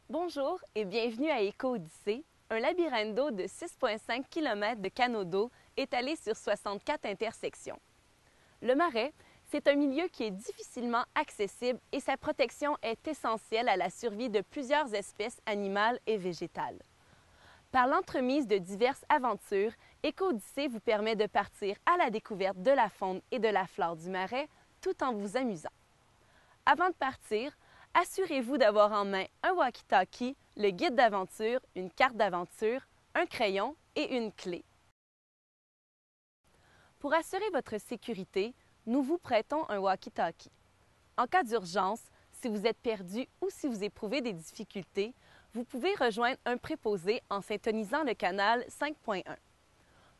Bonjour et bienvenue à Éco-Odyssée, un labyrinthe d'eau de 6,5 km de canaux d'eau étalés sur 64 intersections. Le marais, c'est un milieu qui est difficilement accessible et sa protection est essentielle à la survie de plusieurs espèces animales et végétales. Par l'entremise de diverses aventures, Éco-Odyssée vous permet de partir à la découverte de la faune et de la flore du marais tout en vous amusant. Avant de partir, assurez-vous d'avoir en main un walkie-talkie, le guide d'aventure, une carte d'aventure, un crayon et une clé. Pour assurer votre sécurité, nous vous prêtons un walkie-talkie. En cas d'urgence, si vous êtes perdu ou si vous éprouvez des difficultés, vous pouvez rejoindre un préposé en syntonisant le canal 5.1.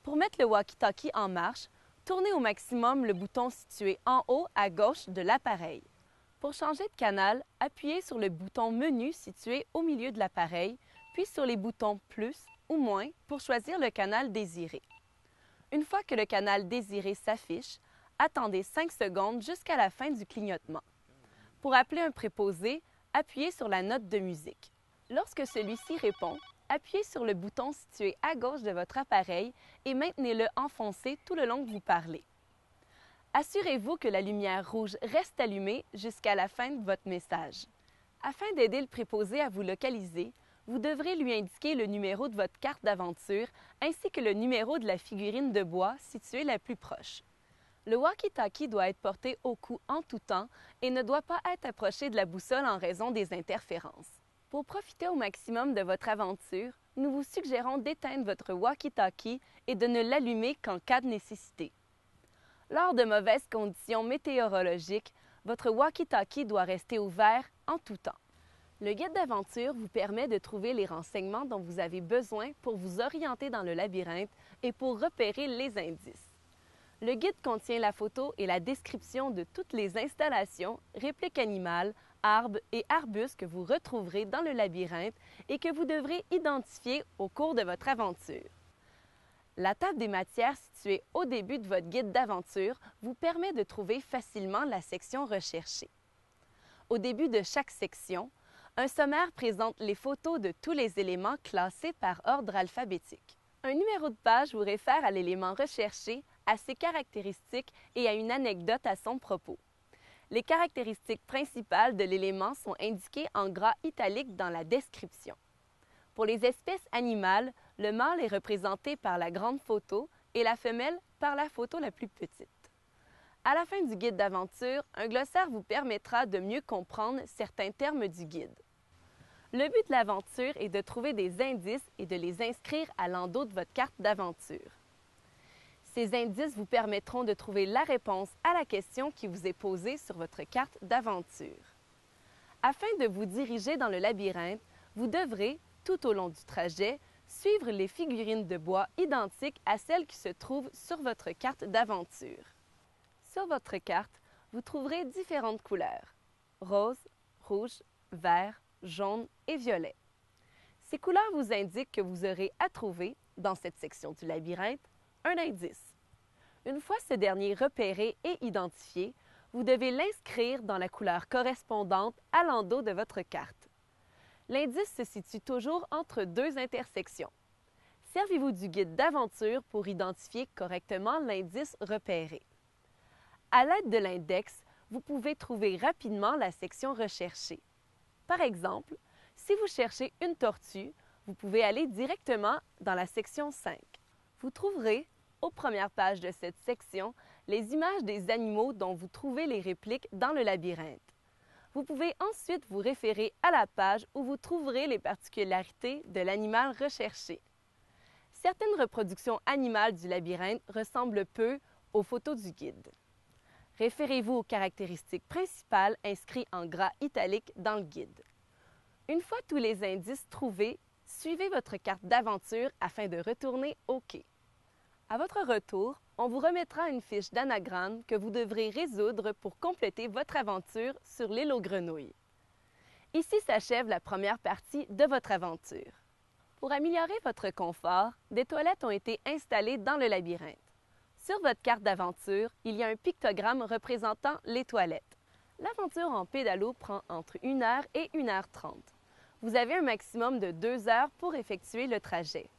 Pour mettre le walkie-talkie en marche, tournez au maximum le bouton situé en haut à gauche de l'appareil. Pour changer de canal, appuyez sur le bouton Menu situé au milieu de l'appareil, puis sur les boutons Plus ou Moins pour choisir le canal désiré. Une fois que le canal désiré s'affiche, attendez 5 secondes jusqu'à la fin du clignotement. Pour appeler un préposé, appuyez sur la note de musique. Lorsque celui-ci répond, appuyez sur le bouton situé à gauche de votre appareil et maintenez-le enfoncé tout le long que vous parlez. Assurez-vous que la lumière rouge reste allumée jusqu'à la fin de votre message. Afin d'aider le préposé à vous localiser, vous devrez lui indiquer le numéro de votre carte d'aventure ainsi que le numéro de la figurine de bois située la plus proche. Le walkie-talkie doit être porté au cou en tout temps et ne doit pas être approché de la boussole en raison des interférences. Pour profiter au maximum de votre aventure, nous vous suggérons d'éteindre votre walkie-talkie et de ne l'allumer qu'en cas de nécessité. Lors de mauvaises conditions météorologiques, votre walkie-talkie doit rester ouvert en tout temps. Le guide d'aventure vous permet de trouver les renseignements dont vous avez besoin pour vous orienter dans le labyrinthe et pour repérer les indices. Le guide contient la photo et la description de toutes les installations, répliques animales, arbres et arbustes que vous retrouverez dans le labyrinthe et que vous devrez identifier au cours de votre aventure. La table des matières située au début de votre guide d'aventure vous permet de trouver facilement la section recherchée. Au début de chaque section, un sommaire présente les photos de tous les éléments classés par ordre alphabétique. Un numéro de page vous réfère à l'élément recherché, à ses caractéristiques et à une anecdote à son propos. Les caractéristiques principales de l'élément sont indiquées en gras italique dans la description. Pour les espèces animales, le mâle est représenté par la grande photo et la femelle par la photo la plus petite. À la fin du guide d'aventure, un glossaire vous permettra de mieux comprendre certains termes du guide. Le but de l'aventure est de trouver des indices et de les inscrire à l'endos de votre carte d'aventure. Ces indices vous permettront de trouver la réponse à la question qui vous est posée sur votre carte d'aventure. Afin de vous diriger dans le labyrinthe, vous devrez, tout au long du trajet, suivre les figurines de bois identiques à celles qui se trouvent sur votre carte d'aventure. Sur votre carte, vous trouverez différentes couleurs: rose, rouge, vert, jaune et violet. Ces couleurs vous indiquent que vous aurez à trouver, dans cette section du labyrinthe, un indice. Une fois ce dernier repéré et identifié, vous devez l'inscrire dans la couleur correspondante à l'endos de votre carte. L'indice se situe toujours entre deux intersections. Servez-vous du guide d'aventure pour identifier correctement l'indice repéré. À l'aide de l'index, vous pouvez trouver rapidement la section recherchée. Par exemple, si vous cherchez une tortue, vous pouvez aller directement dans la section 5. Vous trouverez, aux premières pages de cette section, les images des animaux dont vous trouvez les répliques dans le labyrinthe. Vous pouvez ensuite vous référer à la page où vous trouverez les particularités de l'animal recherché. Certaines reproductions animales du labyrinthe ressemblent peu aux photos du guide. Référez-vous aux caractéristiques principales inscrites en gras italique dans le guide. Une fois tous les indices trouvés, suivez votre carte d'aventure afin de retourner au quai. À votre retour, on vous remettra une fiche d'anagramme que vous devrez résoudre pour compléter votre aventure sur l'île aux grenouilles. Ici s'achève la première partie de votre aventure. Pour améliorer votre confort, des toilettes ont été installées dans le labyrinthe. Sur votre carte d'aventure, il y a un pictogramme représentant les toilettes. L'aventure en pédalo prend entre 1 heure et 1 heure 30. Vous avez un maximum de 2 heures pour effectuer le trajet.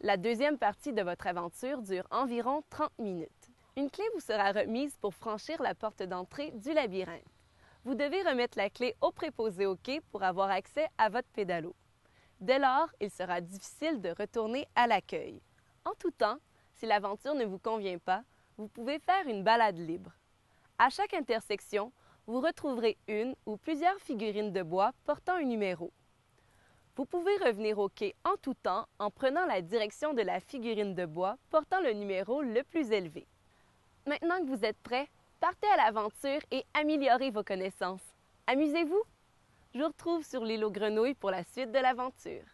La deuxième partie de votre aventure dure environ 30 minutes. Une clé vous sera remise pour franchir la porte d'entrée du labyrinthe. Vous devez remettre la clé au préposé au quai pour avoir accès à votre pédalo. Dès lors, il sera difficile de retourner à l'accueil. En tout temps, si l'aventure ne vous convient pas, vous pouvez faire une balade libre. À chaque intersection, vous retrouverez une ou plusieurs figurines de bois portant un numéro. Vous pouvez revenir au quai en tout temps en prenant la direction de la figurine de bois portant le numéro le plus élevé. Maintenant que vous êtes prêts, partez à l'aventure et améliorez vos connaissances. Amusez-vous! Je vous retrouve sur l'île aux grenouilles pour la suite de l'aventure.